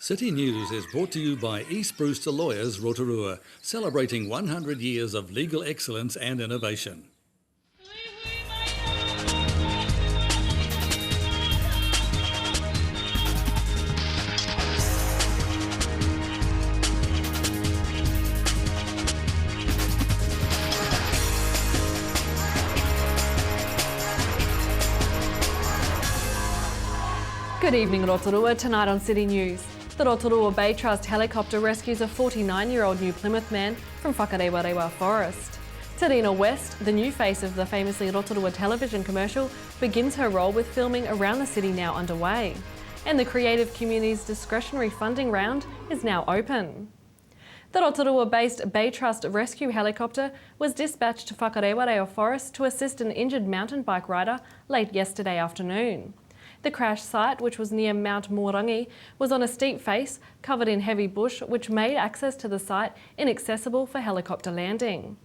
City News is brought to you by East Brewster Lawyers Rotorua, celebrating 100 years of legal excellence and innovation. Good evening, Rotorua. Tonight on City News. The Rotorua Bay Trust helicopter rescues a 49-year-old New Plymouth man from Whakarewarewa Forest. Tarina West, the new face of the famously Rotorua television commercial, begins her role with filming around the city now underway. And the Creative Communities discretionary funding round is now open. The Rotorua-based Bay Trust rescue helicopter was dispatched to Whakarewarewa Forest to assist an injured mountain bike rider late yesterday afternoon. The crash site, which was near Mount Morangi, was on a steep face covered in heavy bush, which made access to the site inaccessible for helicopter landing.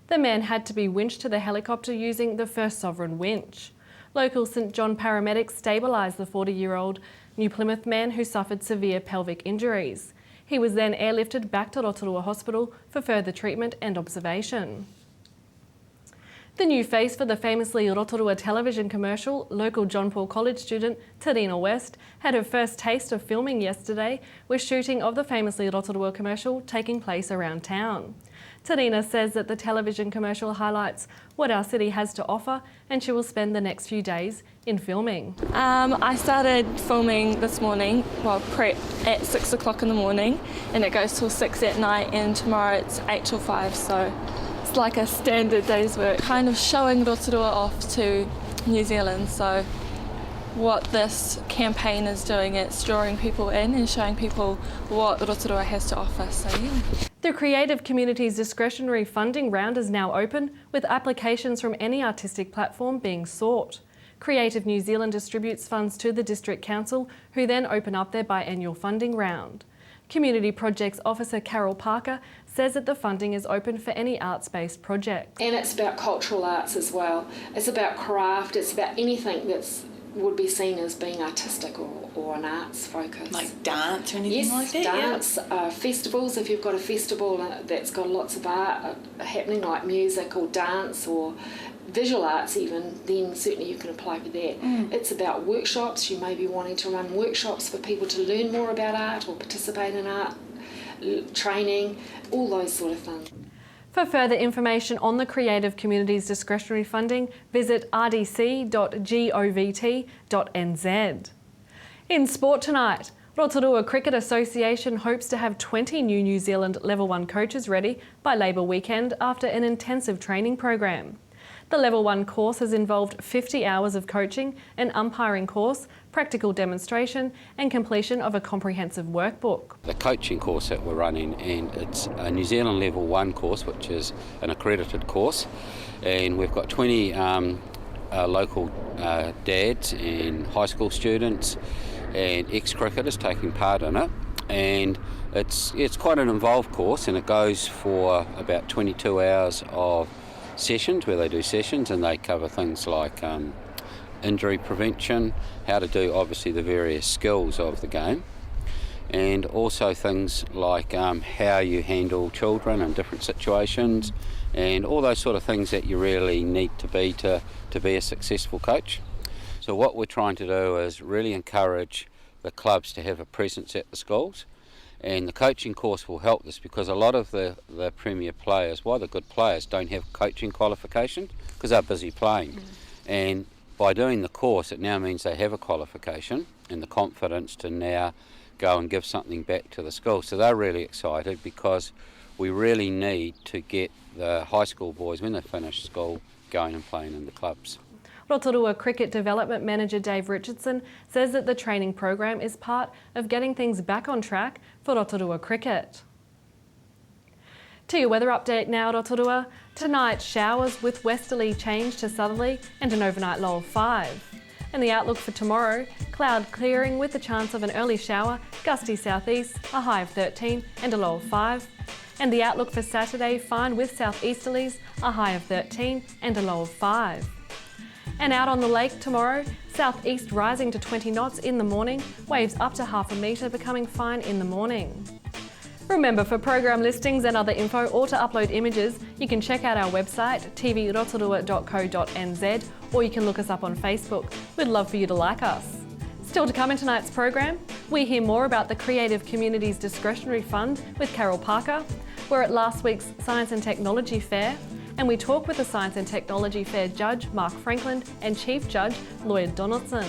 The man had to be winched to the helicopter using the First Sovereign winch. Local St John paramedics stabilised the 40-year-old New Plymouth man who suffered severe pelvic injuries. He was then airlifted back to Rotorua Hospital for further treatment and observation. The new face for the famously Rotorua television commercial, local John Paul College student Tarina West, had her first taste of filming yesterday with shooting of the famously Rotorua commercial taking place around town. Tarina says that the television commercial highlights what our city has to offer, and she will spend the next few days in filming. I started filming this morning, prep at 6 o'clock in the morning, and it goes till 6 at night, and tomorrow it's 8 till 5, so it's like a standard day's work, kind of showing Rotorua off to New Zealand. So what this campaign is doing, it's drawing people in and showing people what Rotorua has to offer. So yeah. The Creative Communities discretionary funding round is now open, with applications from any artistic platform being sought. Creative New Zealand distributes funds to the District Council, who then open up their biannual funding round. Community Projects Officer Carol Parker says that the funding is open for any arts-based project. And it's about cultural arts as well. It's about craft, it's about anything that would be seen as being artistic or an arts focus. Like dance or anything like that? Yes, dance, festivals, if you've got a festival that's got lots of art happening, like music or dance or visual arts even, then certainly you can apply for that. It's about workshops. You may be wanting to run workshops for people to learn more about art or participate in art, training, all those sort of things. For further information on the Creative Communities discretionary funding, visit rdc.govt.nz. In sport tonight, Rotorua Cricket Association hopes to have 20 New Zealand Level 1 coaches ready by Labour weekend after an intensive training program. The Level 1 course has involved 50 hours of coaching, an umpiring course, practical demonstration and completion of a comprehensive workbook. The coaching course that we're running, and it's a New Zealand Level 1 course, which is an accredited course, and we've got 20 local dads and high school students and ex-cricketers taking part in it. And it's quite an involved course, and it goes for about 22 hours of sessions where they do sessions, and they cover things like injury prevention, how to do obviously the various skills of the game, and also things like how you handle children in different situations, and all those sort of things that you really need to be a successful coach. So what we're trying to do is really encourage the clubs to have a presence at the schools. And the coaching course will help this, because a lot of the premier players, the good players, don't have coaching qualifications because they're busy playing. And by doing the course, it now means they have a qualification and the confidence to now go and give something back to the school. So they're really excited, because we really need to get the high school boys, when they finish school, going and playing in the clubs. Rotorua Cricket Development Manager Dave Richardson says that the training program is part of getting things back on track for Rotorua cricket. To your weather update now, Rotorua. Tonight, showers with westerly change to southerly and an overnight low of 5. And the outlook for tomorrow, cloud clearing with the chance of an early shower, gusty southeast, a high of 13 and a low of 5. And the outlook for Saturday, fine with southeasterlies, a high of 13 and a low of 5. And out on the lake tomorrow, southeast rising to 20 knots in the morning, waves up to half a metre, becoming fine in the morning. Remember, for program listings and other info or to upload images, you can check out our website tvrotorua.co.nz, or you can look us up on Facebook. We'd love for you to like us. Still to come in tonight's program, we hear more about the Creative Communities Discretionary Fund with Carol Parker. We're at last week's Science and Technology Fair, and we talk with the Science and Technology Fair Judge Mark Franklin and Chief Judge Lloyd Donaldson.